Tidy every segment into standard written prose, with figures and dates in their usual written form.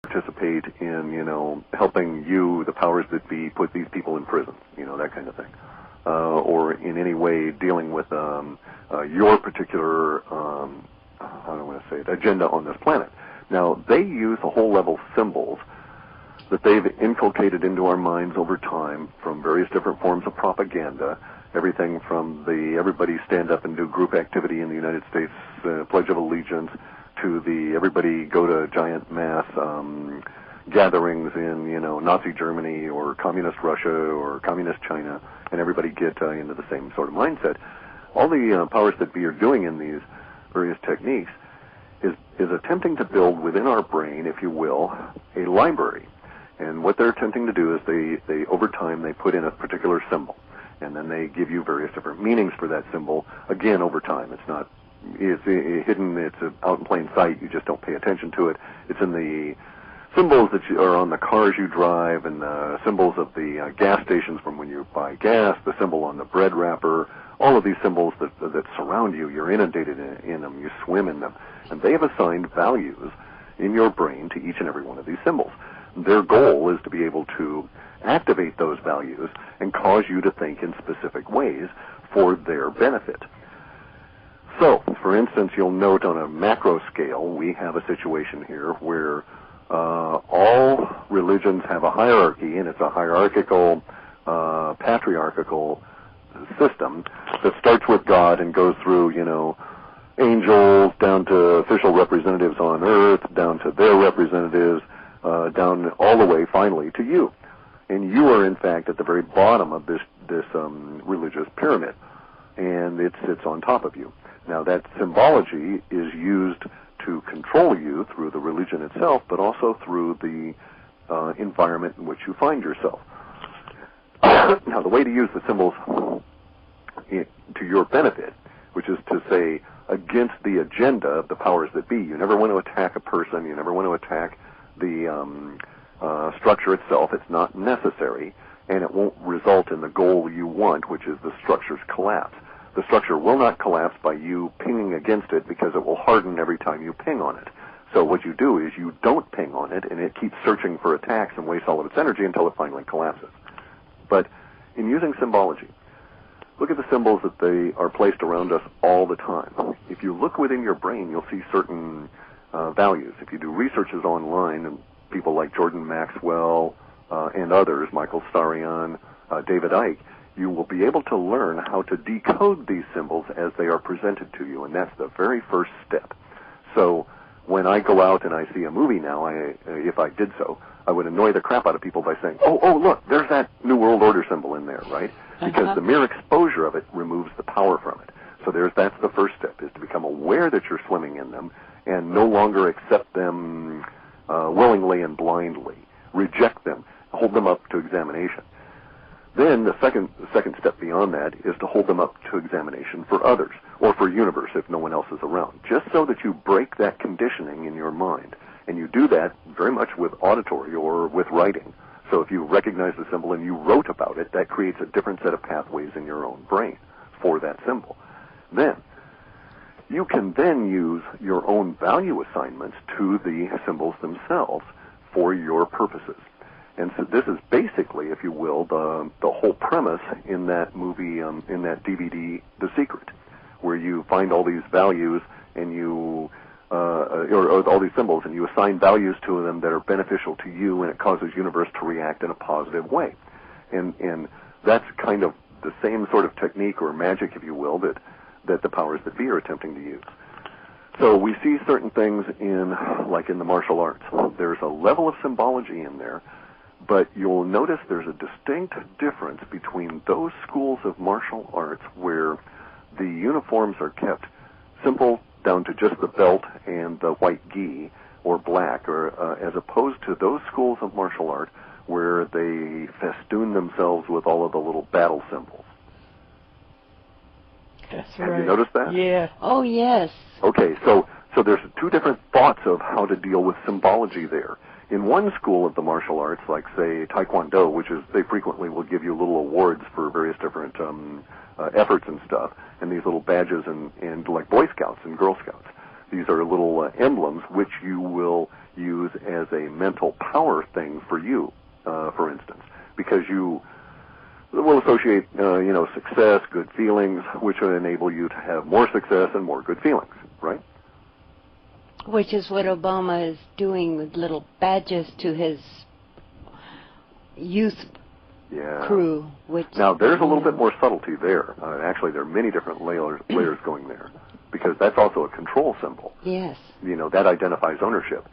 participate in, helping you, the powers that be, put these people in prison, that kind of thing. Or in any way dealing with your particular, how do I want to say it, agenda on this planet. Now, they use a whole level of symbols that they've inculcated into our minds over time from various different forms of propaganda, everything from the everybody stand up and do group activity in the United States Pledge of Allegiance to the everybody go to giant mass gatherings in, Nazi Germany or Communist Russia or Communist China, and everybody get into the same sort of mindset. All the powers that be are doing in these various techniques is attempting to build within our brain, if you will, a library. And what they're attempting to do is they over time, they put in a particular symbol, and then they give you various different meanings for that symbol, again, over time. It's hidden, it's out in plain sight, you just don't pay attention to it. It's in the symbols that are on the cars you drive, and the symbols of the gas stations from when you buy gas, the symbol on the bread wrapper, all of these symbols that surround you, you're inundated in them, you swim in them. And they have assigned values in your brain to each and every one of these symbols. Their goal is to be able to activate those values and cause you to think in specific ways for their benefit. So, for instance, you'll note on a macro scale, we have a situation here where all religions have a hierarchy, and it's a hierarchical, patriarchal system that starts with God and goes through, angels, down to official representatives on earth, down to their representatives, down all the way, finally, to you. And you are, in fact, at the very bottom of this religious pyramid, and it sits on top of you. Now, that symbology is used to control you through the religion itself, but also through the environment in which you find yourself. Now, the way to use the symbols to your benefit, which is to say against the agenda of the powers that be. You never want to attack a person. You never want to attack the structure itself. It's not necessary, and it won't result in the goal you want, which is the structure's collapse. The structure will not collapse by you pinging against it because it will harden every time you ping on it. So what you do is you don't ping on it, and it keeps searching for attacks and wastes all of its energy until it finally collapses. But in using symbology, look at the symbols that they are placed around us all the time. If you look within your brain, you'll see certain values. If you do researches online, and people like Jordan Maxwell and others, Michael Sarian, David Icke, you will be able to learn how to decode these symbols as they are presented to you, and that's the very first step. So when I go out and I see a movie now, if I did so, I would annoy the crap out of people by saying, oh, look, there's that New World Order symbol in there, right? Because the mere exposure of it removes the power from it. So that's the first step, is to become aware that you're swimming in them and no longer accept them willingly and blindly. Reject them. Hold them up to examination. Then the second step beyond that is to hold them up to examination for others, or for universe if no one else is around, just so that you break that conditioning in your mind. And you do that very much with auditory or with writing. So if you recognize the symbol and you wrote about it, that creates a different set of pathways in your own brain for that symbol. Then you can then use your own value assignments to the symbols themselves for your purposes. And so this is basically, if you will, the whole premise in that movie, in that DVD, The Secret, where you find all these values and you, or all these symbols, and you assign values to them that are beneficial to you, and it causes universe to react in a positive way. And that's kind of the same sort of technique or magic, if you will, that the powers that be are attempting to use. So we see certain things like in the martial arts. There's a level of symbology in there, but you'll notice there's a distinct difference between those schools of martial arts where the uniforms are kept simple down to just the belt and the white gi or black, or as opposed to those schools of martial art where they festoon themselves with all of the little battle symbols. That's Have right. you noticed that? Yeah. Oh, yes. Okay, so there's two different thoughts of how to deal with symbology there. In one school of the martial arts, like, say, Taekwondo, which is, they frequently will give you little awards for various different efforts and stuff, and these little badges and like Boy Scouts and Girl Scouts. These are little emblems which you will use as as a mental power thing for you, for instance, because you will associate, success, good feelings, which will enable you to have more success and more good feelings, right? Which is what Obama is doing with little badges to his youth crew. Now, there's a little bit more subtlety there. Actually, there are many different layers going there, because that's also a control symbol. Yes. That identifies ownership.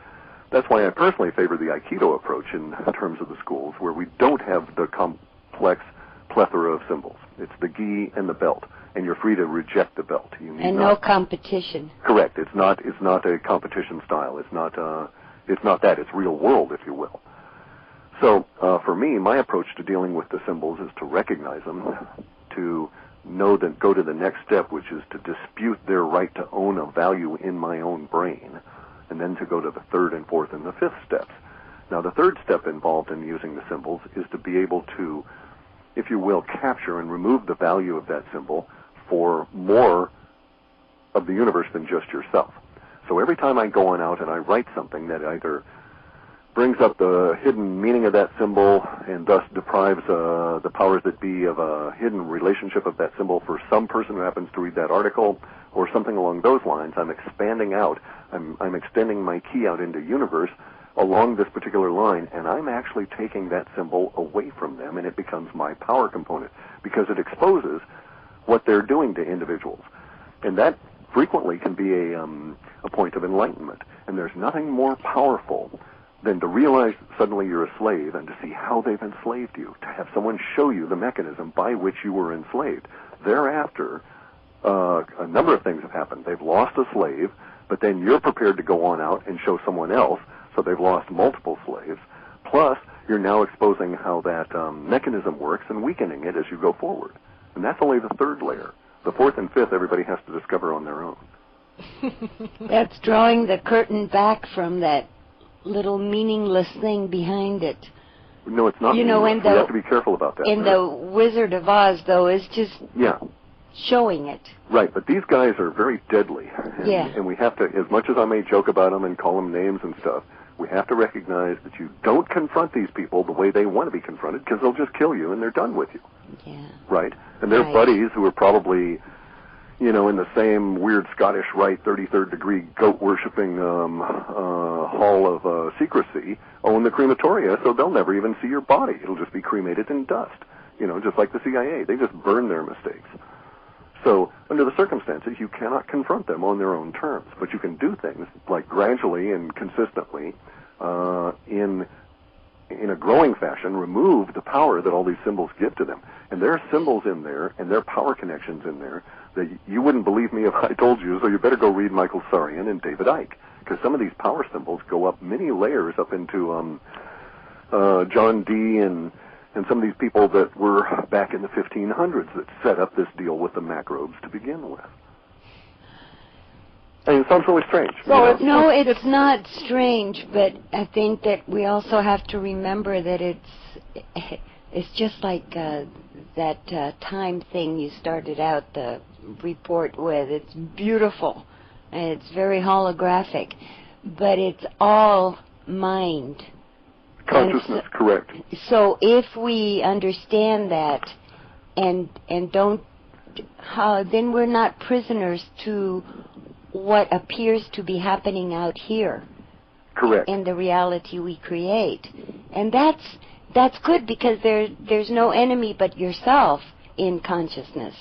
That's why I personally favor the Aikido approach in terms of the schools, where we don't have the complex plethora of symbols. It's the gi and the belt, and you're free to reject the belt. No competition. Correct. It's not a competition style. It's not that. It's real world, if you will. So for me, my approach to dealing with the symbols is to recognize them, to know that go to the next step, which is to dispute their right to own a value in my own brain, and then to go to the third and fourth and the fifth steps. Now, the third step involved in using the symbols is to be able to, if you will, capture and remove the value of that symbol for more of the universe than just yourself. So every time I go on out and I write something that either brings up the hidden meaning of that symbol and thus deprives the powers that be of a hidden relationship of that symbol for some person who happens to read that article or something along those lines, I'm expanding out. I'm extending my key out into universe along this particular line, and I'm actually taking that symbol away from them, and it becomes my power component because it exposes what they're doing to individuals. And that frequently can be a point of enlightenment. And there's nothing more powerful than to realize suddenly you're a slave and to see how they've enslaved you, to have someone show you the mechanism by which you were enslaved. Thereafter, a number of things have happened. They've lost a slave, but then you're prepared to go on out and show someone else, so they've lost multiple slaves. Plus, you're now exposing how that mechanism works and weakening it as you go forward. And that's only the third layer. The fourth and fifth, everybody has to discover on their own. That's drawing the curtain back from that little meaningless thing behind it. No, it's not meaningless. We have to be careful about that. In the Wizard of Oz, though, is just showing it. Right, but these guys are very deadly. And we have to, as much as I may joke about them and call them names and stuff, we have to recognize that you don't confront these people the way they want to be confronted, because they'll just kill you and they're done with you. Yeah. Right? And their buddies who are probably, in the same weird Scottish Rite 33rd degree goat-worshipping hall of secrecy own the crematoria, so they'll never even see your body. It'll just be cremated in dust. Just like the CIA. They just burn their mistakes. So, under the circumstances, you cannot confront them on their own terms, but you can do things like gradually and consistently, in a growing fashion, remove the power that all these symbols give to them. And there are symbols in there, and there are power connections in there that you wouldn't believe me if I told you, so you better go read Michael Sarian and David Icke, because some of these power symbols go up many layers up into John Dee and some of these people that were back in the 1500s that set up this deal with the macrobes to begin with. I mean, it sounds really strange. No, it's not strange, but I think that we also have to remember that it's just like that time thing you started out the report with. It's beautiful, and it's very holographic, but it's all mind. Consciousness, correct. So if we understand that and don't, then we're not prisoners to what appears to be happening out here. Correct. In the reality we create. And that's good, because there's no enemy but yourself in consciousness.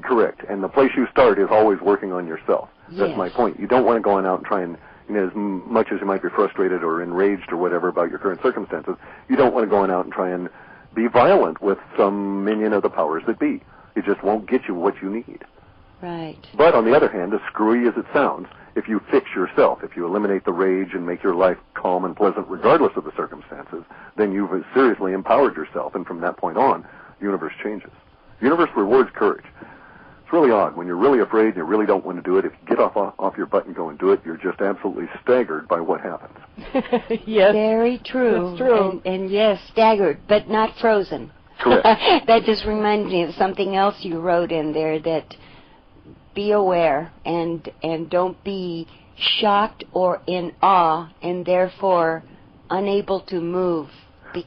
Correct. And the place you start is always working on yourself. That's Yes. my point. You don't want to go on out and try and, as much as you might be frustrated or enraged or whatever about your current circumstances, you don't want to go on out and try and be violent with some minion of the powers that be. It just won't get you what you need. Right. But on the other hand, as screwy as it sounds, if you fix yourself, if you eliminate the rage and make your life calm and pleasant regardless of the circumstances, then you've seriously empowered yourself, and from that point on, the universe changes. The universe rewards courage. It's really odd. When you're really afraid and you really don't want to do it, if you get off your butt and go and do it, you're just absolutely staggered by what happens. Yes. Very true. That's true. And yes, staggered, but not frozen. Correct. That just reminds me of something else you wrote in there, that be aware and don't be shocked or in awe and therefore unable to move.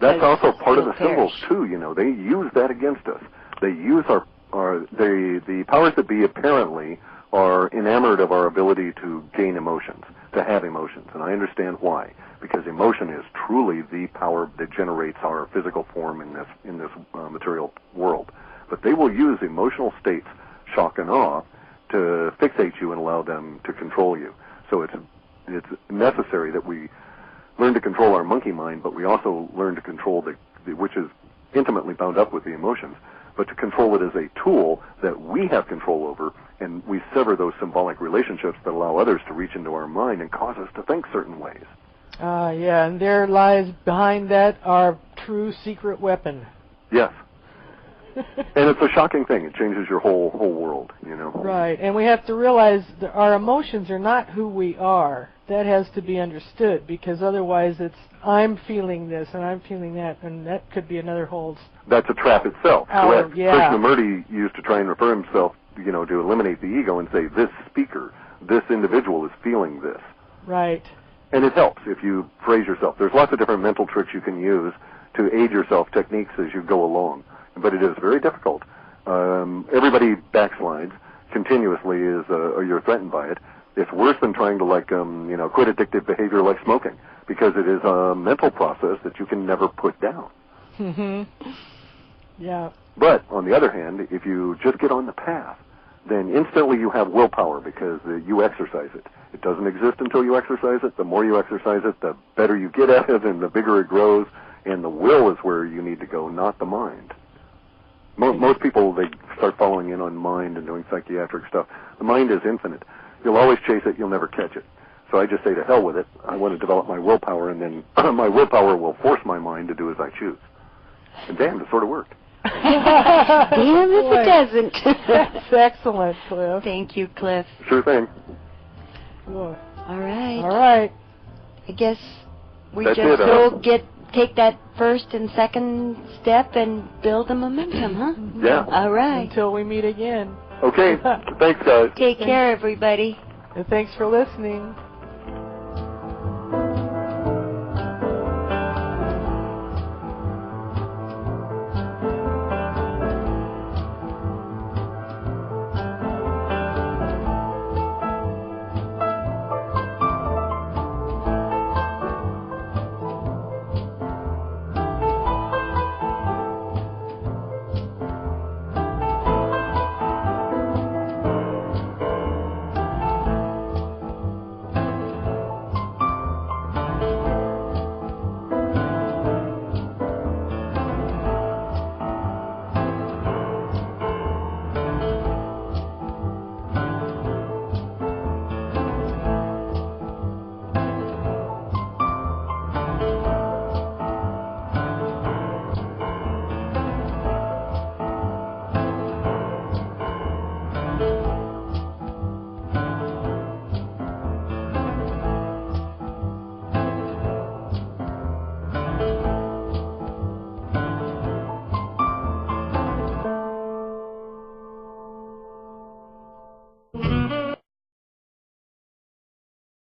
That's also part of the perish. symbols too. You know, they use that against us. They use the powers that be apparently are enamored of our ability to gain emotions, to have emotions, and I understand why. Because emotion is truly the power that generates our physical form in this material world. But they will use emotional states, shock and awe, to fixate you and allow them to control you. So it's necessary that we learn to control our monkey mind, but we also learn to control which is intimately bound up with the emotions, but to control it as a tool that we have control over, and we sever those symbolic relationships that allow others to reach into our mind and cause us to think certain ways. Yeah, and there lies behind that our true secret weapon. Yes. And it's a shocking thing. It changes your whole world, you know. Right, and we have to realize that our emotions are not who we are. That has to be understood, because otherwise it's, I'm feeling this and I'm feeling that, and that could be another whole... That's a trap itself, correct. Yeah. Krishnamurti used to try and refer himself, you know, to eliminate the ego and say, this speaker, this individual is feeling this. Right. And it helps if you phrase yourself. There's lots of different mental tricks you can use to aid yourself, techniques as you go along. But it is very difficult. Everybody backslides continuously or you're threatened by it. It's worse than trying to, quit addictive behavior like smoking, because it is a mental process that you can never put down. Mm-hmm. Yeah. But, on the other hand, if you just get on the path, then instantly you have willpower, because you exercise it. It doesn't exist until you exercise it. The more you exercise it, the better you get at it, and the bigger it grows, and the will is where you need to go, not the mind. Most people, they start following in on mind and doing psychiatric stuff. The mind is infinite. You'll always chase it, you'll never catch it. So I just say to hell with it. I want to develop my willpower, and then my willpower will force my mind to do as I choose. And damn, it sort of worked. Damn if it doesn't. That's excellent, Clif. Thank you, Clif. Sure thing. Good. All right. All right. I guess we That's just it, take that first and second step and build the momentum, huh? Yeah. All right. Until we meet again. Okay. Thanks, guys. Take care, everybody. And thanks for listening.